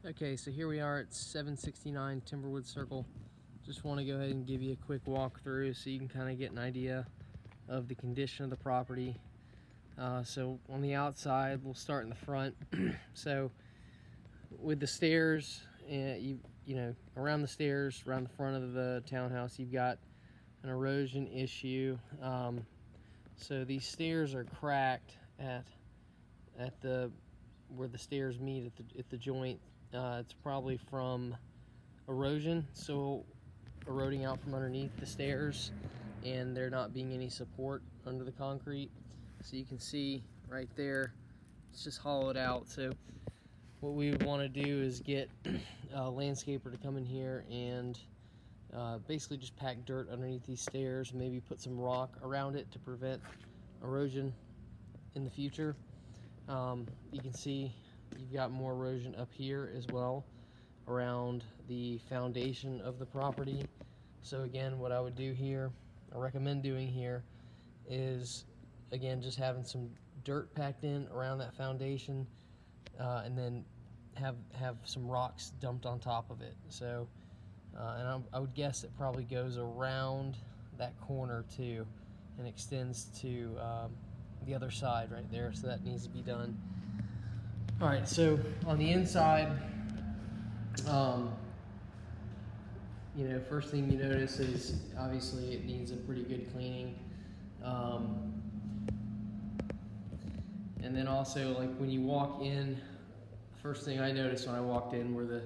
Okay, so here we are at 769 Timberwood Circle. Just want to go ahead and give you a quick walkthrough so you can kind of get an idea of the condition of the property. So on the outside, we'll start in the front. So with the stairs, you know, around the stairs, around the front of the townhouse, you've got an erosion issue. So these stairs are cracked at the where the stairs meet at the joint. It's probably from erosion, so eroding out from underneath the stairs, and there not being any support under the concrete. So you can see right there, it's just hollowed out. So what we want to do is get a landscaper to come in here and basically just pack dirt underneath these stairs, maybe put some rock around it to prevent erosion in the future. You can see you've got more erosion up here as well around the foundation of the property. So again, what I would do here, I recommend doing here, is again just having some dirt packed in around that foundation, and then have some rocks dumped on top of it. So and I would guess it probably goes around that corner too and extends to the other side right there, so that needs to be done. All right, so on the inside, you know, first thing you notice is obviously it needs a pretty good cleaning. And then also, like when you walk in, first thing I noticed when I walked in were the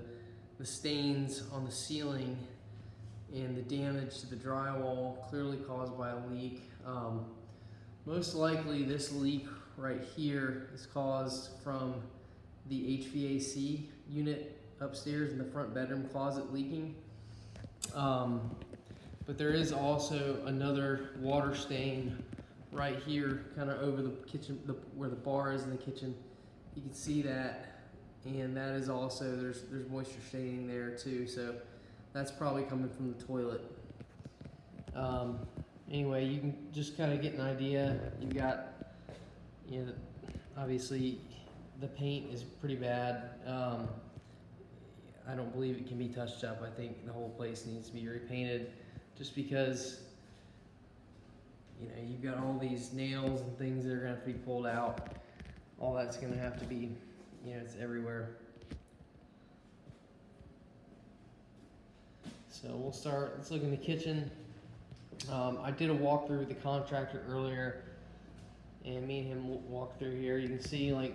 stains on the ceiling and the damage to the drywall, clearly caused by a leak. Most likely this leak right here is caused from the HVAC unit upstairs in the front bedroom closet leaking. But there is also another water stain right here, kind of over the kitchen, where the bar is in the kitchen. You can see that, and that is also, there's moisture staining there too, so that's probably coming from the toilet. Anyway, you can just kind of get an idea. You've got, you know, obviously the paint is pretty bad. I don't believe it can be touched up. I think the whole place needs to be repainted, just because, you know, you've got all these nails and things that are going to have to be pulled out. All that's going to have to be, you know, it's everywhere. So we'll start, let's look in the kitchen. I did a walkthrough with the contractor earlier, and me and him walked through here. You can see, like,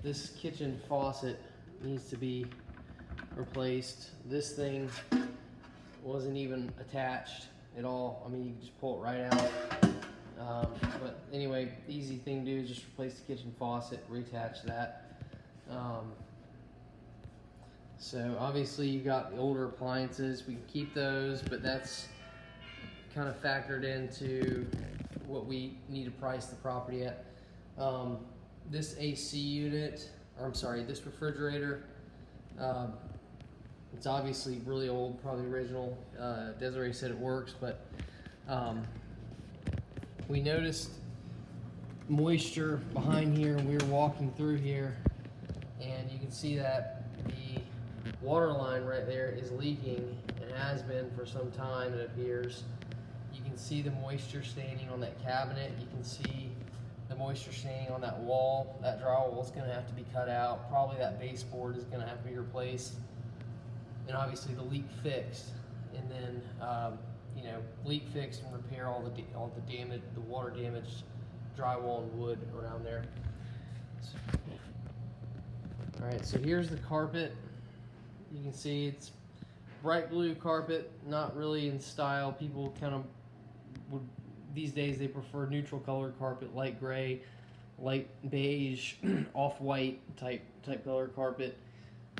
this kitchen faucet needs to be replaced. This thing wasn't even attached at all. I mean, you can just pull it right out. But anyway, the easy thing to do is just replace the kitchen faucet, reattach that. So obviously you got the older appliances. We can keep those, but that's kind of factored into what we need to price the property at. This AC unit, or I'm sorry, this refrigerator, it's obviously really old, probably original. Desiree said it works, but we noticed moisture behind here when we were walking through here, and you can see that the water line right there is leaking and has been for some time, it appears. You can see the moisture staining on that cabinet. You can see the moisture staining on that wall. That drywall is going to have to be cut out. Probably that baseboard is going to have to be replaced. And obviously the leak fixed. And then, you know, leak fixed and repair all the damage, the water damaged drywall and wood around there. So, all right, so here's the carpet. You can see it's bright blue carpet, not really in style. People kind of would, these days they prefer neutral color carpet, light gray, light beige, off-white type color carpet.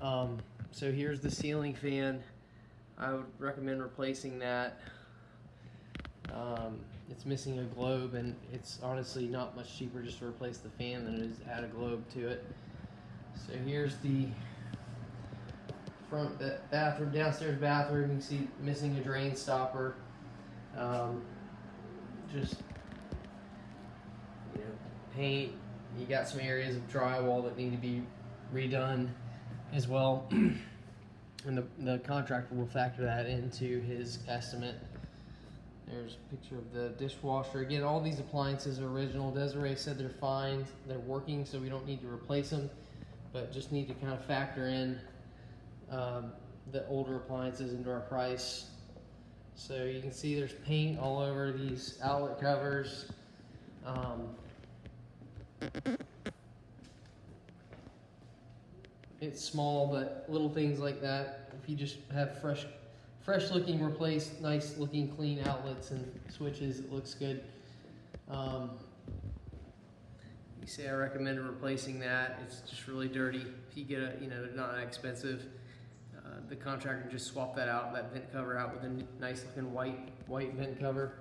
So here's the ceiling fan. I would recommend replacing that. It's missing a globe, and it's honestly not much cheaper just to replace the fan than it is to add a globe to it. So here's the front bathroom, downstairs bathroom. You can see missing a drain stopper. Just, you know, paint. You got some areas of drywall that need to be redone. as well. And the contractor will factor that into his estimate. There's a picture of the dishwasher. Again, all these appliances are original. Desiree said they're fine, they're working, so we don't need to replace them, but just need to kind of factor in the older appliances into our price. So you can see there's paint all over these outlet covers. It's small, but little things like that, if you just have fresh looking replaced, nice looking clean outlets and switches, it looks good. You see, I recommended replacing that. It's just really dirty. If you get a, not that expensive, the contractor just swap that out, that vent cover out with a nice looking white vent cover.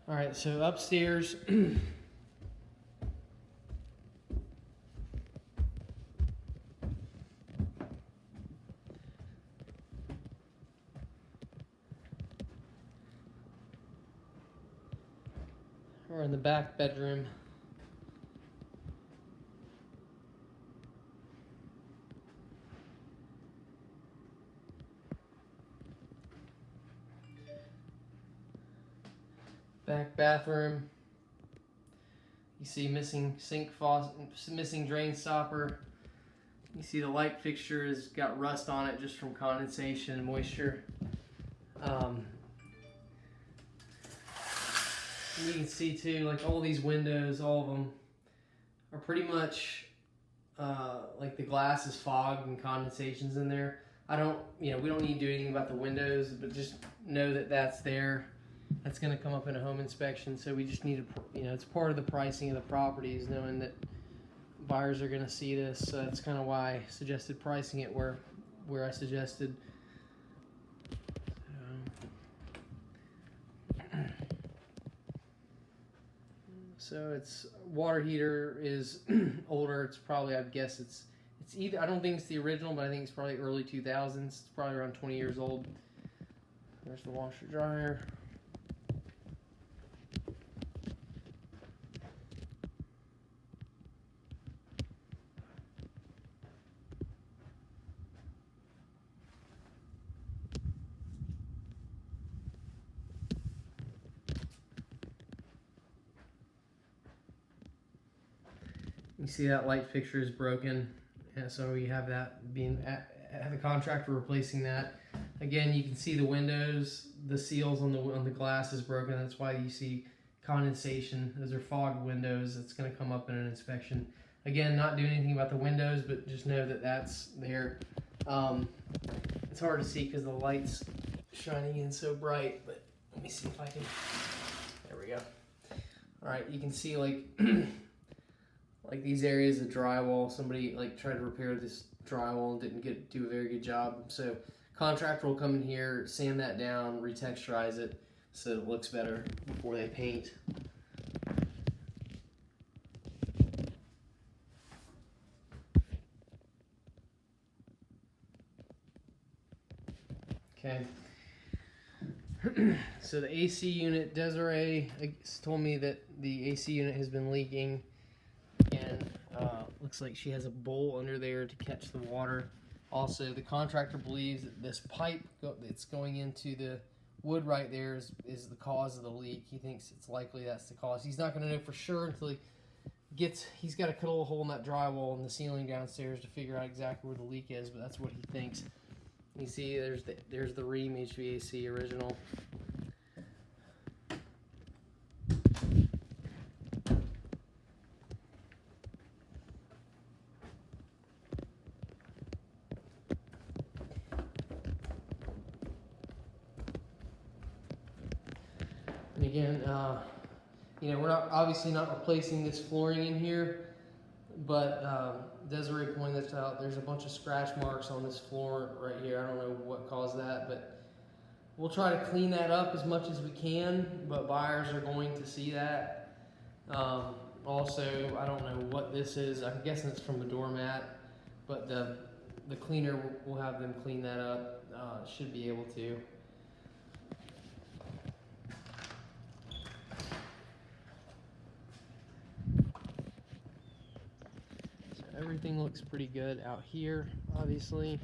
All right, so upstairs, or in the back bedroom. Back bathroom. You see missing sink faucet, missing drain stopper. You see the light fixture has got rust on it just from condensation and moisture. You can see too, like all these windows, all of them are pretty much like the glass is fogged and condensation's in there. We don't need to do anything about the windows, but just know that that's there. That's going to come up in a home inspection, so we just need to, it's part of the pricing of the properties, knowing that buyers are going to see this. So that's kind of why I suggested pricing it where I suggested. So it's water heater is older. It's probably, I'd guess it's either, I don't think it's the original, but I think it's probably early 2000s. It's probably around 20 years old. There's the washer dryer. You see that light fixture is broken, and so we have that being have the contractor replacing that. Again, you can see the windows, the seals on the glass is broken. That's why you see condensation. Those are fogged windows. It's going to come up in an inspection. Again, not doing anything about the windows, but just know that that's there. It's hard to see because the light's shining in so bright, but let me see if I can. There we go. All right, you can see like these areas of drywall. Somebody tried to repair this drywall and didn't do a very good job. So contractor will come in here, sand that down, retexturize it so it looks better before they paint. Okay. So the AC unit, Desiree told me that the AC unit has been leaking, and looks like she has a bowl under there to catch the water. Also, the contractor believes that this pipe that's going into the wood right there is the cause of the leak. He thinks it's likely that's the cause. He's not going to know for sure until he's got to cut a little hole in that drywall in the ceiling downstairs to figure out exactly where the leak is, but that's what he thinks. You see, there's the Rheem HVAC original. And again, we're obviously not replacing this flooring in here, but Desiree pointed this out. There's a bunch of scratch marks on this floor right here. I don't know what caused that, but we'll try to clean that up as much as we can, but buyers are going to see that. Also, I don't know what this is. I'm guessing it's from the doormat, but the cleaner, we'll have them clean that up. Should be able to. everything looks pretty good out here, obviously.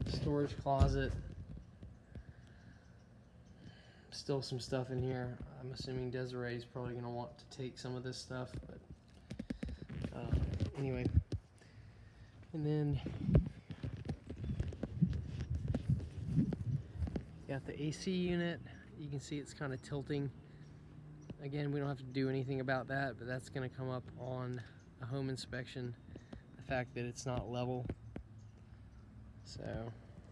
Storage closet. Still some stuff in here. I'm assuming Desiree is probably going to want to take some of this stuff, but anyway. And then got the AC unit. You can see it's kind of tilting. Again, we don't have to do anything about that, but that's going to come up on a home inspection. The fact that it's not level. So,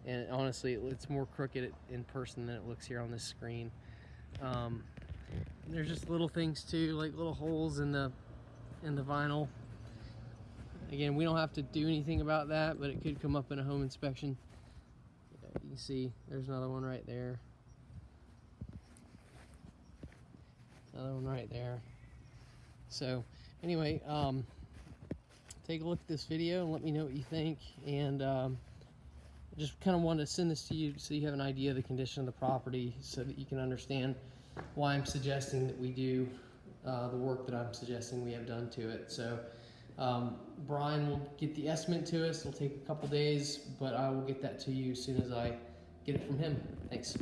and honestly, it's more crooked in person than it looks here on this screen. There's just little things too, like little holes in the vinyl. Again, we don't have to do anything about that, but it could come up in a home inspection. You can see there's another one right there. Another one right there. So anyway, take a look at this video and let me know what you think. And just kind of wanted to send this to you so you have an idea of the condition of the property, so that you can understand why I'm suggesting that we do the work that I'm suggesting we have done to it. So Brian will get the estimate to us. It'll take a couple days, but I will get that to you as soon as I get it from him. Thanks.